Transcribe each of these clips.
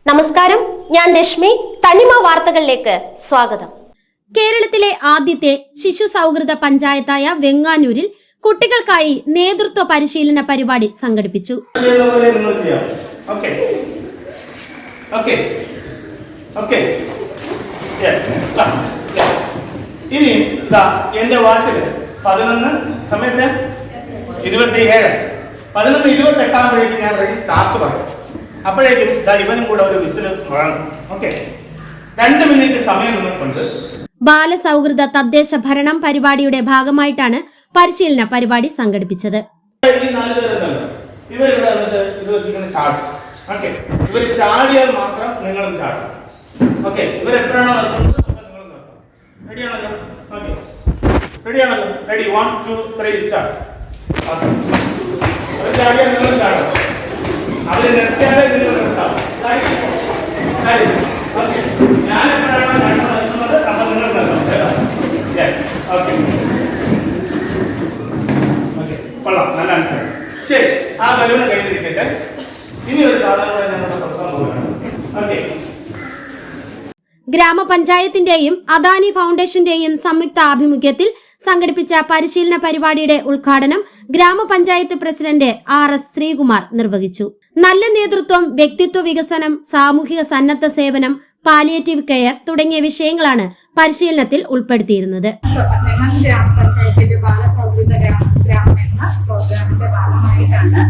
നമസ്കാരം, ഞാൻ രശ്മി. തനിമ വാർത്തകളിലേക്ക് സ്വാഗതം. കേരളത്തിലെ ആദ്യത്തെ ശിശു സൗഹൃദ പഞ്ചായത്തായ വെങ്ങാനൂരിൽ കുട്ടികൾക്കായി നേതൃത്വ പരിശീലന പരിപാടി സംഘടിപ്പിച്ചു. ഇനി എന്റെ വാച്ചിൽ 11:27 ഞാൻ റെഡി സ്റ്റാർട്ട് പറയും. അപ്പോഴേക്കും ഇവനും കൂടെ ഒരു വിസിൽ വേണം. ഓക്കെ, 2 മിനിറ്റ് സമയം നിന്നിട്ടുണ്ട്. ബാലസൗഹൃദ തദ്ദേശ ഭരണം പരിപാടിയുടെ ഭാഗമായിട്ടാണ് പരിശീലന പരിപാടി സംഘടിപ്പിച്ചത്. ഈ 4 പേരുണ്ടല്ലോ, ഇവരിവിടെ വന്നിട്ട് ഇത് വെച്ചിങ്ങനെ ചാടും. ഓക്കെ, ഇവർ ചാടിയാൽ മാത്രം നിങ്ങളും ചാടും. ഓക്കെ, ഇവരെപ്പോഴാണോ നിർത്തുന്നത് അപ്പോൾ നിങ്ങളും നിർത്തണം. റെഡിയാണല്ലോ? ഓക്കെ, റെഡിയാണല്ലോ? Ready, 1 2 3 start. ഓക്കെ, അവർ ചാടിയാൽ നിങ്ങളും ചാടും. അവര് നിർത്തിയാലേ നിങ്ങൾ നിർത്താം. ഓക്കെ, ഞാൻ എപ്പോഴാണോ നിർത്തുന്നത് അപ്പോൾ നിങ്ങൾ നിർത്തണം. യെസ്, ഓക്കെ ഓക്കെ, കൊള്ളാം, നല്ല ആൻസർ. ശരി, ആ ബലൂണ് കയ്യിലിരിക്കട്ടെ. ഇനി ഒരു സാധനം ഞങ്ങളുടെ തുറക്കാൻ പോവുകയാണ്. ഓക്കെ, ഗ്രാമപഞ്ചായത്തിന്റെയും അദാനി ഫൗണ്ടേഷന്റെയും സംയുക്ത ആഭിമുഖ്യത്തിൽ സംഘടിപ്പിച്ച പരിശീലന പരിപാടിയുടെ ഉദ്ഘാടനം ഗ്രാമപഞ്ചായത്ത് പ്രസിഡന്റ് RS ശ്രീകുമാർ നിർവഹിച്ചു. നല്ല നേതൃത്വം, വ്യക്തിത്വ വികസനം, സാമൂഹിക സന്നദ്ധ സേവനം, പാലിയേറ്റീവ് കെയർ തുടങ്ങിയ വിഷയങ്ങളാണ് പരിശീലനത്തിൽ ഉൾപ്പെടുത്തിയിരുന്നത്. ഗ്രാമപഞ്ചായത്തിന്റെ ബാലസൗഹൃദ ഗ്രാമം എന്ന പ്രോഗ്രാമിന്റെ ഭാഗമായിട്ടാണ്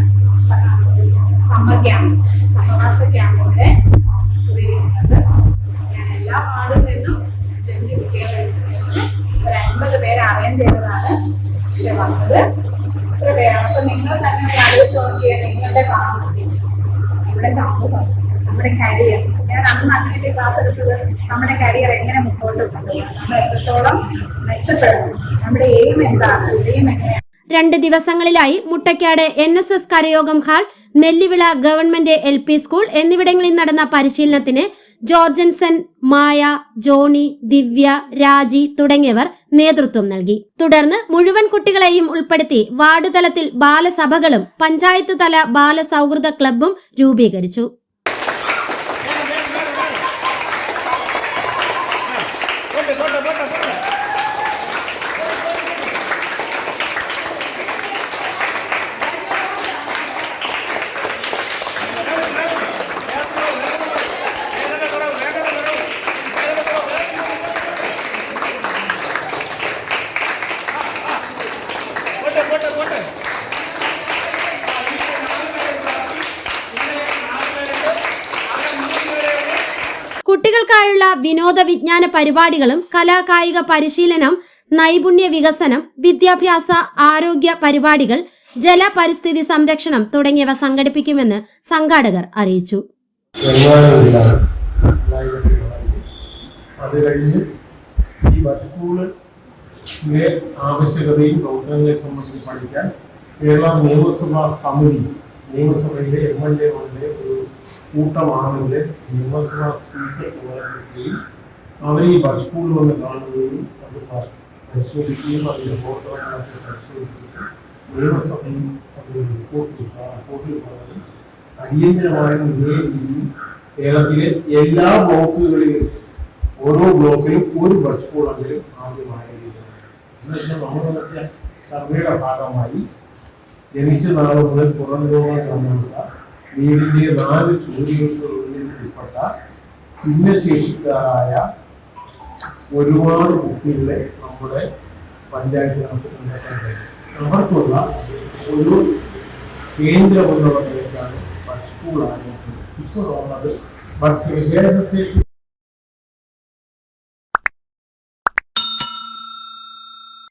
സമ്മർ ക്യാമ്പ്, സഹവാസ ക്യാമ്പിവിടെ ഉപയോഗിക്കുന്നത്. ഞാൻ എല്ലാ വാർഡിൽ നിന്നും 5 കുട്ടികളെ വെച്ച് ഒരു 50 പേരെ അറേഞ്ച് ചെയ്തതാണ് ഇവിടെ വന്നത്. ഇത്ര പേരാണ്. അപ്പൊ നിങ്ങൾ തന്നെ ഒരു ആലോചിച്ച് നോക്കിയാൽ നിങ്ങളുടെ ഫാമിലി, നമ്മുടെ സമൂഹം, നമ്മുടെ കരിയർ, ഞാൻ അന്ന് അതിന്റെ ക്ലാസ് എടുത്തത് നമ്മുടെ കരിയർ എങ്ങനെ മുന്നോട്ട് കൊണ്ടുപോകണം, നമ്മൾ എത്രത്തോളം മെച്ചപ്പെടണം, നമ്മുടെ എയിം എന്താണ്, എയിം എങ്ങനെയാണ്. 2 ദിവസങ്ങളിലായി മുട്ടയ്ക്കാട് NSS കരയോഗം hall, Nellivila government LP school എന്നിവിടങ്ങളിൽ നടന്ന പരിശീലനത്തിന് ജോർജൻസൺ, മായ, ജോണി, ദിവ്യ, രാജി തുടങ്ങിയവർ നേതൃത്വം നൽകി. തുടർന്ന് മുഴുവൻ കുട്ടികളെയും ഉൾപ്പെടുത്തി വാർഡ് തലത്തിൽ ബാലസഭകളും പഞ്ചായത്ത് തല ബാലസൗഹൃദ ക്ലബ്ബും രൂപീകരിച്ചു. കുട്ടികൾക്കായുള്ള വിനോദ വിജ്ഞാന പരിപാടികളും കലാകായിക പരിശീലനം, നൈപുണ്യ വികസനം, വിദ്യാഭ്യാസ ആരോഗ്യ പരിപാടികൾ, ജല പരിസ്ഥിതി സംരക്ഷണം തുടങ്ങിയവ സംഘടിപ്പിക്കുമെന്ന് സംഘാടകർ അറിയിച്ചു. അത് കഴിഞ്ഞ് ഈ സ്കൂളിലെ ആവശ്യകതയും പ്രവർത്തനങ്ങളെ സംബന്ധിച്ച് പഠിക്കാൻ കേരള നിയമസഭാ സമിതി, നിയമസഭയിലെ MLA ഒരു കൂട്ടമാണെങ്കില് നിയമസഭാ സ്പീക്കർ ചെയ്യുകയും അവർ ഈ ബസ് സ്കൂളിൽ വന്ന് കാണുകയും അത് പരിശോധിക്കുകയും അതിന്റെ പ്രവർത്തനങ്ങളൊക്കെ പരിശോധിക്കുകയും നിയമസഭയിൽ റിപ്പോർട്ടിൽ പറഞ്ഞ് അടിയന്തരമായ രീതിയിൽ കേരളത്തിലെ എല്ലാ ബ്ലോക്കുകളിലും ഓരോ ബ്ലോക്കിലും ഒരു ബസ് സ്കൂളെങ്കിലും ആദ്യമായ രീതിയിലാണ്. നമ്മൾ നടത്തിയ സർവേയുടെ ഭാഗമായി ജനിച്ച നാൾ മുതൽ പുറം ലോകം തമ്മിലുള്ള വീടിന്റെ 4 ചുവരുകൾക്കുള്ളിൽ ഉൾപ്പെട്ട ഭിന്നശേഷിക്കാരായ ഒരുപാട് കുട്ടികളെ നമ്മുടെ പഞ്ചായത്തിനകത്ത് കണ്ടെത്താൻ കഴിയും. അവർക്കുള്ള ഒരു കേന്ദ്രമെന്നുള്ള നിലയ്ക്കാണ് ബഡ് സ്കൂൾ ആരംഭിക്കുന്നത്. ഇപ്പോൾ ഉള്ളത് ബഡ് വിദ്യാഭ്യാസ